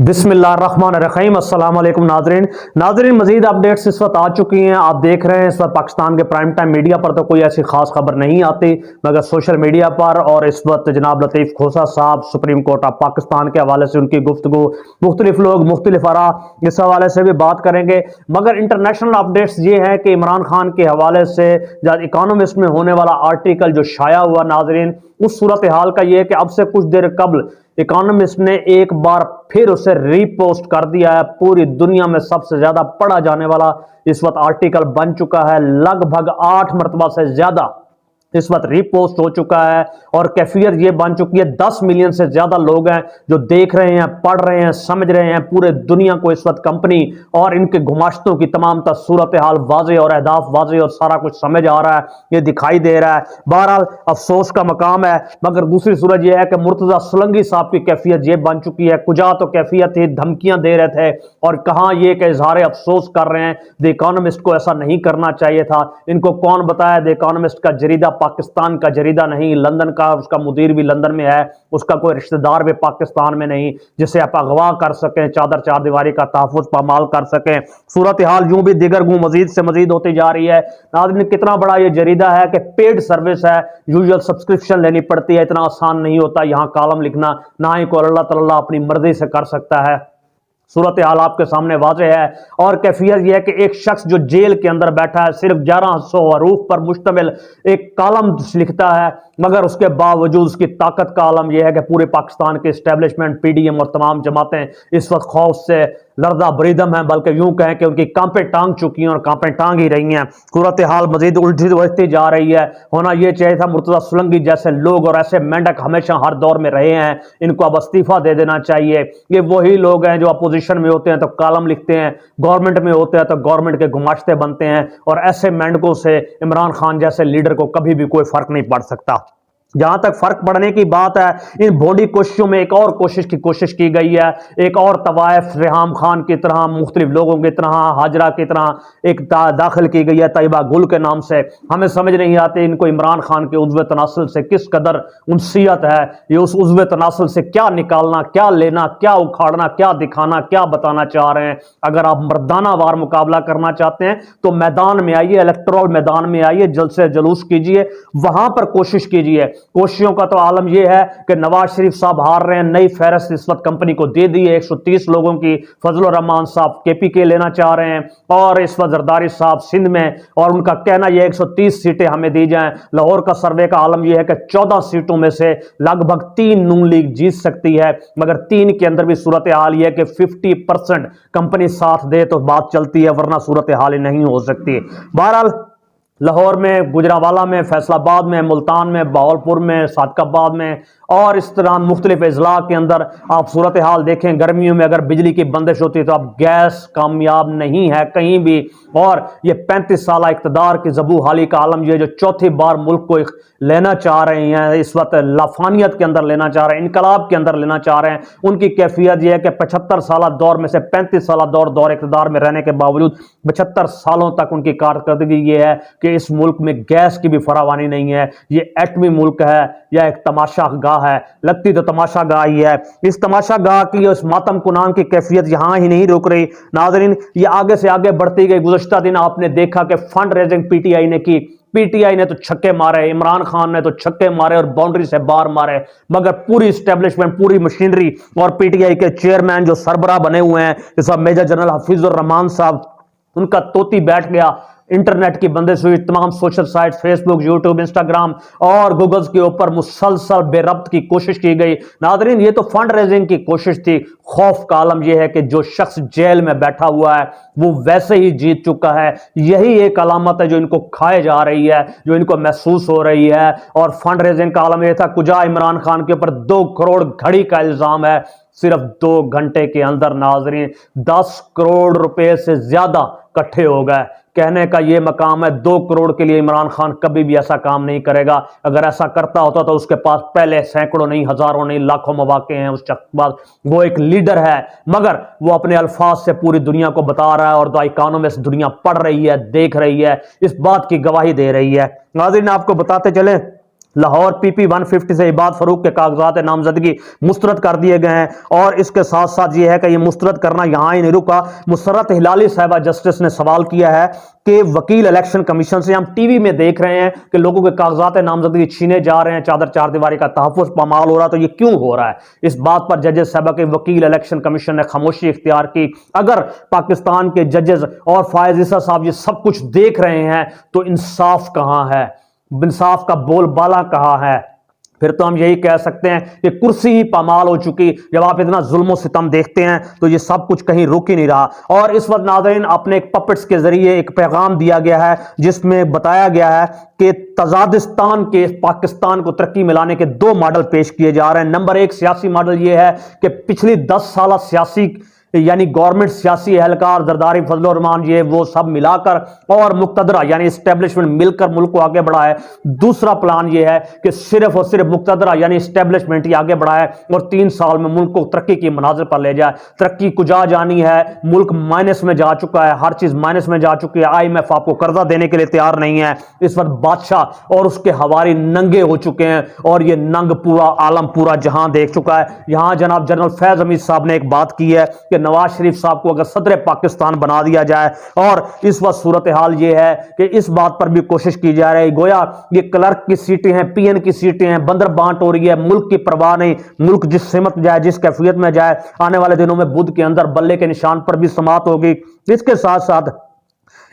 بسم اللہ الرحمن الرحیم۔ السلام علیکم ناظرین مزید اپڈیٹس اس وقت آ چکی ہیں۔ آپ دیکھ رہے ہیں اس وقت پاکستان کے پرائم ٹائم میڈیا پر تو کوئی ایسی خاص خبر نہیں آتی، مگر سوشل میڈیا پر اور اس وقت جناب لطیف کھوسہ صاحب سپریم کورٹ آف پاکستان کے حوالے سے ان کی گفتگو، مختلف لوگ مختلف آراء اس حوالے سے بھی بات کریں گے۔ مگر انٹرنیشنل اپڈیٹس یہ ہے کہ عمران خان کے حوالے سے اکانومسٹ میں ہونے والا آرٹیکل جو شائع ہوا ناظرین، اس صورتحال کا یہ ہے کہ اب سے کچھ دیر قبل اکانومسٹ نے ایک بار پھر اسے ری پوسٹ کر دیا ہے۔ پوری دنیا میں سب سے زیادہ پڑھا جانے والا اس وقت آرٹیکل بن چکا ہے، لگ بھگ 8 مرتبہ سے زیادہ اس وقت ری پوسٹ ہو چکا ہے، اور کیفیت یہ بن چکی ہے 10 ملین سے زیادہ لوگ ہیں جو دیکھ رہے ہیں، پڑھ رہے ہیں، سمجھ رہے ہیں۔ پورے دنیا کو اس وقت کمپنی اور ان کے گماشتوں کی تمام صورتحال واضح اور اہداف واضح اور سارا کچھ سمجھ آ رہا ہے، یہ دکھائی دے رہا ہے۔ بہرحال افسوس کا مقام ہے، مگر دوسری صورت یہ ہے کہ مرتضی سولنگی صاحب کی کیفیت یہ بن چکی ہے، کجا تو کیفیت تھی، دھمکیاں دے رہے تھے، اور کہاں یہ کہ اظہار افسوس کر رہے ہیں۔ دی اکانومسٹ کو ایسا نہیں کرنا چاہیے تھا۔ ان کو کون بتایا؟ دی اکانومسٹ کا جریدہ پاکستان کا جریدہ نہیں، لندن کا، اس کا مدیر بھی لندن میں ہے، اس کا کوئی رشتہ دار بھی پاکستان میں نہیں جسے آپ اغوا کر سکیں، چادر چار دیواری کا تحفظ پامال کر سکیں۔ صورتحال یوں بھی دیگر گوں مزید سے مزید ہوتی جا رہی ہے۔ ناظرین کتنا بڑا یہ جریدہ ہے کہ پیڈ سروس ہے، یوزول سبسکرپشن لینی پڑتی ہے، اتنا آسان نہیں ہوتا یہاں کالم لکھنا، نہ ہی کوئی اللہ تعالیٰ اپنی مرضی سے کر سکتا ہے۔ صورتحال آپ کے سامنے واضح ہے، اور کیفیت یہ ہے کہ ایک شخص جو جیل کے اندر بیٹھا ہے صرف 1100 حروف پر مشتمل ایک کالم لکھتا ہے، مگر اس کے باوجود اس کی طاقت کا عالم یہ ہے کہ پورے پاکستان کے اسٹیبلشمنٹ، پی ڈی ایم اور تمام جماعتیں اس وقت خوف سے لرزہ بریدم ہیں، بلکہ یوں کہیں کہ ان کی کانپیں ٹانگ چکی ہیں اور کانپیں ٹانگ ہی رہی ہیں۔ صورتحال مزید الجھتی جا رہی ہے۔ ہونا یہ چاہیے تھا مرتضی سولنگی جیسے لوگ اور ایسے مینڈک ہمیشہ ہر دور میں رہے ہیں، ان کو اب استعفیٰ دے دینا چاہیے۔ یہ وہی لوگ ہیں جو اپوزیشن میں ہوتے ہیں تو کالم لکھتے ہیں، گورنمنٹ میں ہوتے ہیں تو گورنمنٹ کے گماشتے بنتے ہیں، اور ایسے مینڈکوں سے عمران خان جیسے لیڈر کو کبھی بھی کوئی فرق نہیں پڑ سکتا۔ جہاں تک فرق پڑنے کی بات ہے، ان بھونڈی کوششوں میں ایک اور کوشش کی گئی ہے، ایک اور طوائف ریحام خان کی طرح، مختلف لوگوں کی طرح، ہاجرہ کی طرح ایک داخل کی گئی ہے طیبہ گل کے نام سے۔ ہمیں سمجھ نہیں آتے ان کو عمران خان کے عضو تناسل سے کس قدر انسیت ہے، یہ اس عضو تناسل سے کیا نکالنا، کیا لینا، کیا اکھاڑنا، کیا دکھانا، کیا بتانا چاہ رہے ہیں۔ اگر آپ مردانہ وار مقابلہ کرنا چاہتے ہیں تو میدان میں آئیے، الیکٹورل میدان میں آئیے، جلسے جلوس کیجئے، وہاں پر کوشش کیجئے۔ کوششوں کا تو عالم یہ ہے کہ نواز شریف صاحب ہار رہے ہیں، نئی فہرست اس وقت کمپنی کو دے دی ہے 130 لوگوں کی، فضل الرحمان صاحب کے پی کے لینا چاہ رہے ہیں، اور اس وقت زرداری صاحب سندھ میں، اور ان کا کہنا یہ 130 سیٹیں ہمیں دی جائیں۔ لاہور کا سروے کا عالم یہ ہے کہ 14 سیٹوں میں سے لگ بھگ 3 نون لیگ جیت سکتی ہے، مگر 3 کے اندر بھی صورتحال یہ ہے کہ 50% کمپنی ساتھ دے تو بات چلتی ہے، ورنہ صورتحال ہی نہیں ہو سکتی۔ بہرحال لاہور میں، گجرانوالہ میں، فیصل آباد میں، ملتان میں، بہاولپور میں، صادق آباد میں، اور اس طرح مختلف اضلاع کے اندر آپ صورتحال دیکھیں۔ گرمیوں میں اگر بجلی کی بندش ہوتی ہے تو اب گیس کامیاب نہیں ہے کہیں بھی، اور یہ 35 سالہ اقتدار کی زبوں حالی کا عالم یہ جو چوتھی بار ملک کو لینا چاہ رہے ہیں، اس وقت لافانیت کے اندر لینا چاہ رہے ہیں، انقلاب کے اندر لینا چاہ رہے ہیں، ان کی کیفیت یہ ہے کہ 75 سالہ دور میں سے 35 سالہ دور اقتدار میں رہنے کے باوجود 75 سالوں تک ان کی کارکردگی یہ ہے کہ اس ملک میں گیس کی بھی فراوانی نہیں ہے۔ یہ ایٹمی ملک ہے یا ایک تماشا گاہ ہے؟ لگتی تو تماشا گاہ ہی ہے۔ اس تماشا گاہ کی اس ماتم کنان کی کیفیت یہاں ہی نہیں رک رہی ناظرین، یہ آگے سے آگے بڑھتی گئی۔ گزشتہ دن آپ نے دیکھا کہ فنڈ ریزنگ پی ٹی آئی نے کی، پی ٹی آئی نے تو چھکے مارے، عمران خان نے تو چھکے مارے اور باؤنڈری سے باہر مارے، مگر پوری اسٹیبلشمنٹ، پوری مشینری اور پی ٹی آئی کے چیئرمین جو سربراہ بنے ہوئے ہیں جیسا میجر جنرل حفیظ الرحمان صاحب، ان کا طوطی بیٹھ گیا۔ انٹرنیٹ کی بندش ہوئی، تمام سوشل سائٹ، فیس بک، یوٹیوب، انسٹاگرام اور گوگلز کے اوپر مسلسل بے ربط کی کوشش کی گئی۔ ناظرین یہ تو فنڈ ریزنگ کی کوشش تھی۔ خوف کا عالم یہ ہے کہ جو شخص جیل میں بیٹھا ہوا ہے وہ ویسے ہی جیت چکا ہے۔ یہی ایک علامت ہے جو ان کو کھائے جا رہی ہے، جو ان کو محسوس ہو رہی ہے۔ اور فنڈ ریزنگ کا عالم یہ تھا، کجا عمران خان کے اوپر 2 کروڑ گھڑی کا الزام ہے، صرف 2 گھنٹے کے اندر ناظرین 10 کروڑ روپے سے زیادہ کٹھے ہو گئے۔ کہنے کا یہ مقام ہے 2 کروڑ کے لیے عمران خان کبھی بھی ایسا کام نہیں کرے گا۔ اگر ایسا کرتا ہوتا تو اس کے پاس پہلے سینکڑوں نہیں، ہزاروں نہیں، لاکھوں مواقع ہیں اس شخص کے پاس۔ وہ ایک لیڈر ہے، مگر وہ اپنے الفاظ سے پوری دنیا کو بتا رہا ہے، اور دی اکانومسٹ دنیا پڑھ رہی ہے، دیکھ رہی ہے، اس بات کی گواہی دے رہی ہے۔ ناظرین آپ کو بتاتے چلیں लाहौर PP 150 से इबाद फरूक के कागजात नामजदगी मुस्तरद कर दिए गए हैं। और इसके साथ साथ ये है कि ये मुस्तरद करना यहाँ ही नहीं रुका। मुसर्रत हिलाली साहिबा जस्टिस ने सवाल किया है कि वकील इलेक्शन कमीशन से, हम टीवी में देख रहे हैं कि लोगों के कागजात नामजदगी छीने जा रहे हैं, चादर चार दीवारी का तहफ़्फ़ुज़ पामाल हो रहा है, तो ये क्यों हो रहा है? इस बात पर जजेस साहिबा के वकील इलेक्शन कमीशन ने खामोशी इख्तियार की। अगर पाकिस्तान के जजेस और फायज ईसा साहब ये सब कुछ देख रहे हैं तो इंसाफ कहां है, इंसाफ का बोलबाला कहां है? फिर तो हम यही कह सकते हैं कि कुर्सी ही पामाल हो चुकी। जब आप इतना जुल्म सितम देखते हैं तो ये सब कुछ कहीं रुक ही नहीं रहा। और इस वक्त नाज़रीन अपने एक पपेट्स के जरिए एक पैगाम दिया गया है जिसमें बताया गया है कि तजादिस्तान के पाकिस्तान को तरक्की मिलाने के 2 मॉडल पेश किए जा रहे हैं। नंबर 1 सियासी मॉडल ये है कि पिछली 10 साल सियासी यानी गवर्नमेंट, सियासी एहलकार, जरदारी, फजल रहमान, ये वो सब मिलाकर और मुक्तदरा यानी एस्टेब्लिशमेंट मिलकर मुल्क को आगे बढ़ाए। दूसरा प्लान ये है कि सिर्फ और सिर्फ मुक्तदरा यानी एस्टेब्लिशमेंट ही आगे बढ़ाए और 3 साल में मुल्क को तरक्की की मनाजिर पर ले जाए। तरक्की कुजा जानी है, मुल्क माइनस में जा चुका है, हर चीज माइनस में जा चुकी है। IMF आपको कर्जा देने के लिए तैयार नहीं है। इस वक्त बादशाह और उसके हवारी नंगे हो चुके हैं और ये नंग पूरा आलम, पूरा जहां देख चुका है। यहां जनाब जनरल फैज हमीद साहब ने एक बात की है कि नवाज शरीफ साहब को अगर सदर पाकिस्तान बना दिया जाए, और इस वक्त सूरत हाल यह है कि इस बात पर भी कोशिश की जा रही है, गोया ये क्लर्क की सीटें हैं, PN की सीटें हैं, बंदर बांट हो रही है, मुल्क की परवाह नहीं। मुल्क जिस सिमत जाए, जिस कैफियत में जाए, आने वाले दिनों में बुध के अंदर बल्ले के निशान पर भी समाप्त होगी। इसके साथ साथ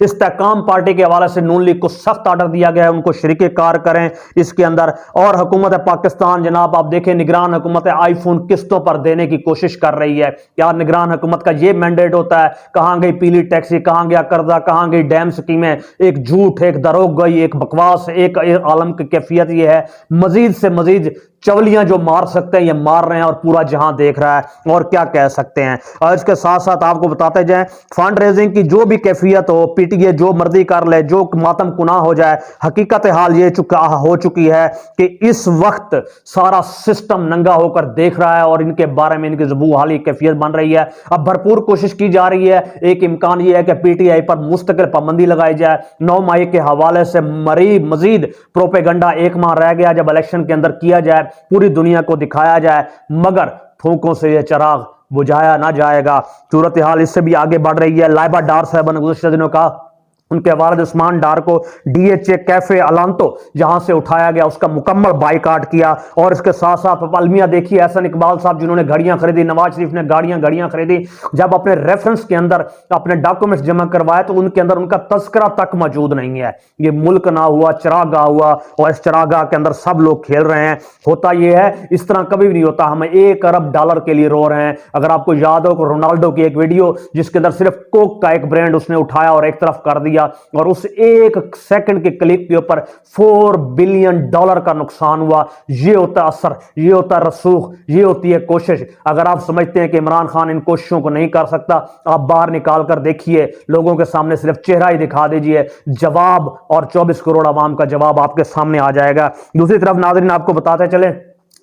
इस्तेकाम पार्टी के हवाले से नून लीग को सख्त आर्डर दिया गया है, उनको शरीके कार करें इसके अंदर। और हुकूमत पाकिस्तान जनाब आप देखें, निगरान हुकूमत आईफोन किस्तों पर देने की कोशिश कर रही है। क्या निगरान हुकूमत का ये मैंडेट होता है? कहां गई पीली टैक्सी, कहां गया कर्जा, कहां गई डैम स्कीमें? एक झूठ, एक दरोगई, एक बकवास, एक आलम की कैफियत ये है। मजीद से मजीद चवलियां जो मार सकते हैं ये मार रहे हैं और पूरा जहां देख रहा है, और क्या कह सकते हैं। और इसके साथ साथ आपको बताते जाएं, फंड रेजिंग की जो भी कैफियत हो, PTA जो मर्जी कर ले, जो मातम कुना हो जाए, हकीकत हाल ये हो चुकी है कि इस वक्त सारा सिस्टम नंगा होकर देख रहा है और इनके बारे में इनकी ज़बू हाली कैफियत बन रही है। अब भरपूर कोशिश की जा रही है। एक इम्कान यह है कि PTI पर मुस्तकिल पाबंदी लगाई जाए। 9 मई के हवाले से मजीद प्रोपेगंडा 1 माह रह गया, जब इलेक्शन के अंदर किया जाए, पूरी दुनिया को दिखाया जाए, मगर फूकों से यह चिराग बुझाया ना जाएगा। सूरत हाल इससे भी आगे बढ़ रही है। लाइबा डार साहब ने गुज़श्ता दिनों कहा उनके वालिद उस्मान डार को DHA कैफे अलांतो जहां से उठाया गया, उसका मुकम्मल बाइकाट किया। और इसके साथ साथ अलमिया देखिए, एहसन इकबाल साहब जिन्होंने घड़ियां खरीदी, नवाज शरीफ ने घड़ियां खरीदी, जब अपने रेफरेंस के अंदर अपने डॉक्यूमेंट्स जमा करवाए तो उनके अंदर उनका तस्करा तक मौजूद नहीं है। ये मुल्क ना हुआ, चरागाह हुआ, और इस चरागाह के अंदर सब लोग खेल रहे हैं। होता यह है, इस तरह कभी भी नहीं होता। हम $1 अरब के लिए रो रहे हैं। अगर आपको याद हो रोनाल्डो की एक वीडियो जिसके अंदर सिर्फ कोक का एक ब्रांड उसने उठाया और एक तरफ कर दिया, और उस 1 सेकंड के क्लिप के ऊपर $4 बिलियन का नुकसान हुआ। ये होता असर, ये होता रसूख, ये होती है कोशिश। अगर आप समझते हैं कि इमरान खान इन कोशिशों को नहीं कर सकता, आप बाहर निकाल कर देखिए, लोगों के सामने सिर्फ चेहरा ही दिखा दीजिए, जवाब और 24 करोड़ आवाम का जवाब आपके सामने आ जाएगा। दूसरी तरफ नाज़रीन आपको बताते चले,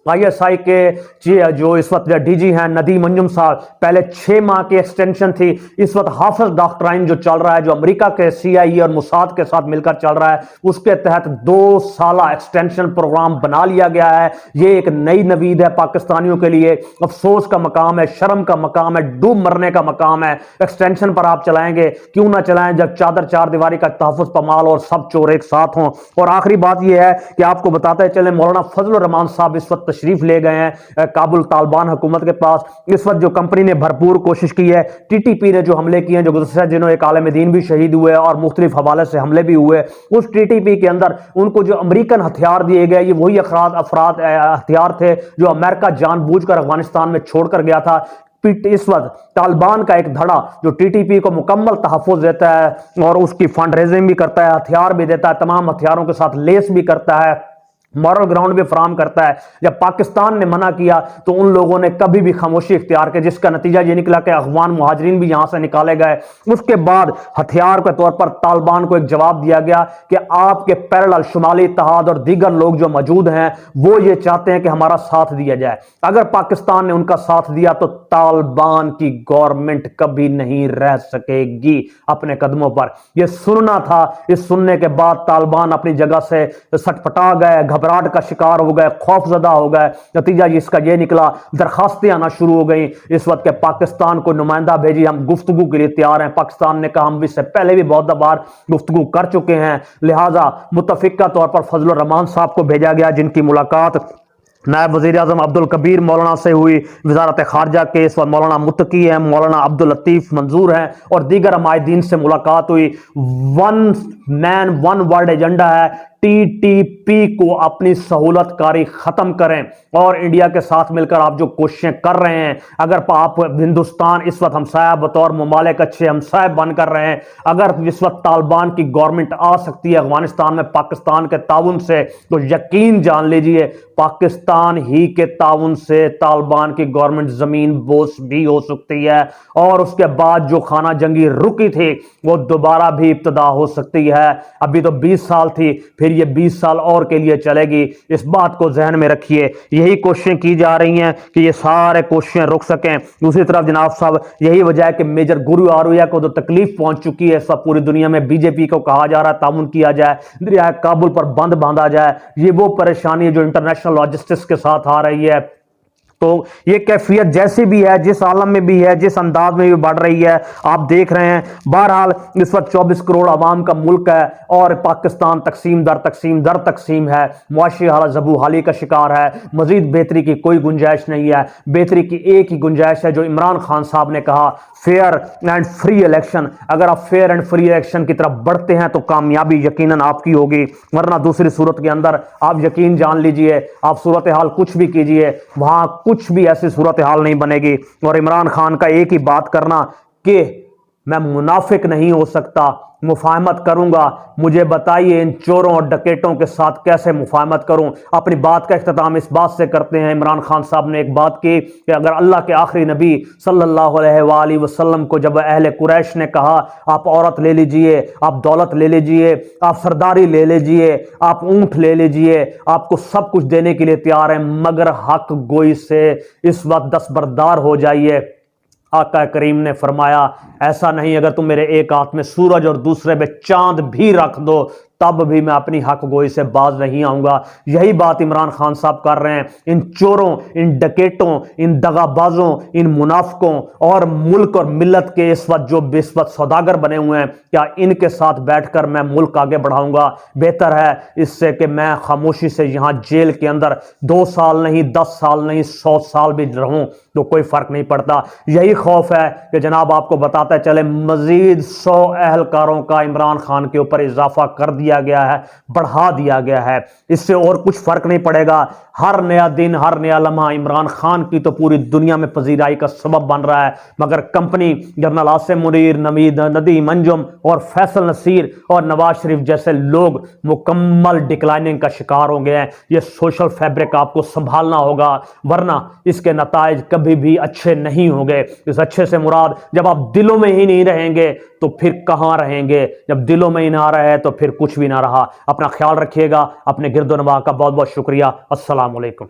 ISI के जो इस वक्त DG हैं नदीम अंजुम साहब, पहले 6 माह की एक्सटेंशन थी। इस वक्त हाफिज डॉक्ट्राइन जो चल रहा है, जो अमेरिका के CIA और मुसाद के साथ मिलकर चल रहा है, उसके तहत 2 साल एक्सटेंशन प्रोग्राम बना लिया गया है। ये एक नई नवीद है पाकिस्तानियों के लिए। अफसोस का मकाम है, शर्म का मकाम है, डूब मरने का मकाम है। एक्सटेंशन पर आप चलाएंगे, क्यों ना चलाएं जब चादर चार दीवारी का तहफ़्फ़ुज़ पमाल और सब चोर एक साथ हों। और आखिरी बात यह है कि आपको बताते चले, मौलाना फजल रहमान साहब इस वक्त तशरीफ ले गए हैं काबुल तालिबान हुकूमत के पास। इस वक्त जो कंपनी ने भरपूर कोशिश की है, TTP ने जो हमले किए हैं, जो गुज़श्ता दिनों एक आलम दीन भी शहीद हुए और मुख्तलिफ हवाले से हमले भी हुए, उस TTP के अंदर उनको जो अमेरिकन हथियार दिए गए, ये वही अफराद हथियार थे जो अमेरिका जानबूझकर अफगानिस्तान में छोड़कर गया था। इस वक्त तालिबान का एक धड़ा जो TTP को मुकम्मल तहफ़्फ़ुज़ देता है और उसकी फंड रेजिंग भी करता है, हथियार भी देता है, तमाम हथियारों के साथ लेस भी करता है, मॉरल ग्राउंड भी फराम करता है। जब पाकिस्तान ने मना किया तो उन लोगों ने कभी भी खामोशी इख्तियार की, जिसका नतीजा ये निकला कि अफगान मुहाजिरीन भी यहां से निकाले गए। उसके बाद हथियार के तौर पर तालिबान को एक जवाब दिया गया कि आपके पैरेलल शुमाली इत्तेहाद और दीगर लोग जो मौजूद हैं वो ये चाहते हैं कि हमारा साथ दिया जाए। अगर पाकिस्तान ने उनका साथ दिया तो तालिबान की गवर्नमेंट कभी नहीं रह सकेगी अपने कदमों पर। यह सुनना था। इस सुनने के बाद तालिबान अपनी जगह से सटपटा गए, घबरा घबराहट का शिकार हो गए, खौफजदा हो गए। नतीजा इसका ये निकला, दरखास्तें आना शुरू हो गई। इस वक्त के पाकिस्तान को नुमाइंदा भेजी, हम गुफ्तगू के लिए तैयार हैं। पाकिस्तान ने कहा हम इससे पहले भी बहुत बार गुफ्तगू कर चुके हैं, लिहाजा मुतफिका तौर पर फजलुर रहमान साहब को भेजा गया, जिनकी मुलाकात नायब वज़ीर आज़म अब्दुल कबीर मौलाना से हुई। वज़ारत खारजा के इस वक्त मौलाना मुत्तकी हैं, मौलाना अब्दुल लतीफ़ मंजूर हैं और दीगर हमायदीन से मुलाकात हुई। One man one world agenda है, टीटीपी को अपनी सहूलतकारी खत्म करें और इंडिया के साथ मिलकर आप जो कोशिशें कर रहे हैं, अगर आप हिंदुस्तान इस वक्त हमसाया बतौर ममालिक अच्छे हमसाय बन कर रहे हैं, अगर इस वक्त तालिबान की गवर्नमेंट आ सकती है अफगानिस्तान में पाकिस्तान के ताउन से, तो यकीन जान लीजिए पाकिस्तान ही के ताउन से तालिबान की गवर्नमेंट जमीन बोस भी हो सकती है और उसके बाद जो खाना जंगी रुकी थी वो दोबारा भी इब्तदा हो सकती है। अभी तो 20 साल थी, फिर ये 20 साल और के लिए चलेगी। इस बात को जहन में रखिए। यही कोशिशें की जा रही हैं कि ये सारे कोशिशें रुक सकें। दूसरी तरफ जनाब साहब, यही वजह है कि मेजर गुरु आरुया को तो तकलीफ पहुंच चुकी है। सब पूरी दुनिया में बीजेपी को कहा जा रहा है ताउन किया जाए, दरिया काबुल पर बंद बांधा जाए। ये वो परेशानी है जो इंटरनेशनल लॉजिस्टिक्स के साथ आ रही है। तो ये कैफियत जैसी भी है, जिस आलम में भी है, जिस अंदाज में भी बढ़ रही है, आप देख रहे हैं। बहरहाल इस वक्त 24 करोड़ आवाम का मुल्क है और पाकिस्तान तकसीम दर तकसीम है, मुआशी हालत ज़बूहाली का शिकार है। मजीद बेहतरी की कोई गुंजाइश नहीं है। बेहतरी की एक ही गुंजाइश है जो इमरान खान साहब ने कहा, फेयर एंड फ्री इलेक्शन। अगर आप फेयर एंड फ्री इलेक्शन की तरफ बढ़ते हैं तो कामयाबी यकीनन आपकी होगी, वरना दूसरी सूरत के अंदर आप यकीन जान लीजिए, आप सूरत हाल कुछ भी कीजिए, वहां कुछ भी ऐसी सूरत हाल नहीं बनेगी। और इमरान खान का एक ही बात करना कि मैं मुनाफिक नहीं हो सकता, मुफाहमत करूंगा, मुझे बताइए इन चोरों और डकैतों के साथ कैसे मुफाहमत करूं। अपनी बात का इख्तिताम इस बात से करते हैं, इमरान खान साहब ने एक बात की कि अगर अल्लाह के आखिरी नबी सल्लल्लाहु अलैहि वसल्लम को जब अहले कुरैश ने कहा आप औरत ले लीजिए, आप दौलत ले लीजिए, आप सरदारी ले लीजिए, आप ऊंट ले लीजिए, आपको सब कुछ देने के लिए तैयार है, मगर हक गोई से इस वक्त दस्तबरदार हो जाइए। आका करीम ने फरमाया ऐसा नहीं, अगर तुम मेरे एक हाथ में सूरज और दूसरे में चांद भी रख दो तब भी मैं अपनी हक गोई से बाज नहीं आऊंगा। यही बात इमरान खान साहब कर रहे हैं। इन चोरों, इन डकैतों, इन दगाबाजों, इन मुनाफिकों और मुल्क और मिल्लत के इस वक्त सौदागर बने हुए हैं, क्या इनके साथ बैठकर मैं मुल्क आगे बढ़ाऊंगा? बेहतर है इससे कि मैं खामोशी से यहां जेल के अंदर 2 साल नहीं, 10 साल नहीं, 100 साल भी रहूं तो कोई फर्क नहीं पड़ता। यही खौफ है कि जनाब आपको बताते चले मजीद 100 अहलकारों का इमरान खान के ऊपर इजाफा कर दिया गया है, बढ़ा दिया गया है। इससे और कुछ फर्क नहीं पड़ेगा। हर नया दिन, हर नया लम्हा इमरान खान की तो पूरी दुनिया में पजीराई का सबब बन रहा है, मगर कंपनी जनरल आसिम मुनीर, नदीम अंजुम और फैसल नसीर और नवाज शरीफ जैसे लोग मुकम्मल डिक्लाइनिंग का शिकार हो गए हैं। ये सोशल फैब्रिक आपको संभालना होगा, वरना इसके नताइज कभी भी अच्छे नहीं होंगे। इस अच्छे से मुराद जब आप दिलों में ही नहीं रहेंगे तो फिर कहां रहेंगे? जब दिलों में ही ना रहे तो फिर कुछ भी ना रहा। अपना ख्याल रखिएगा। अपने गिरदो नवाह का बहुत बहुत शुक्रिया। अस्सलाम वालेकुम।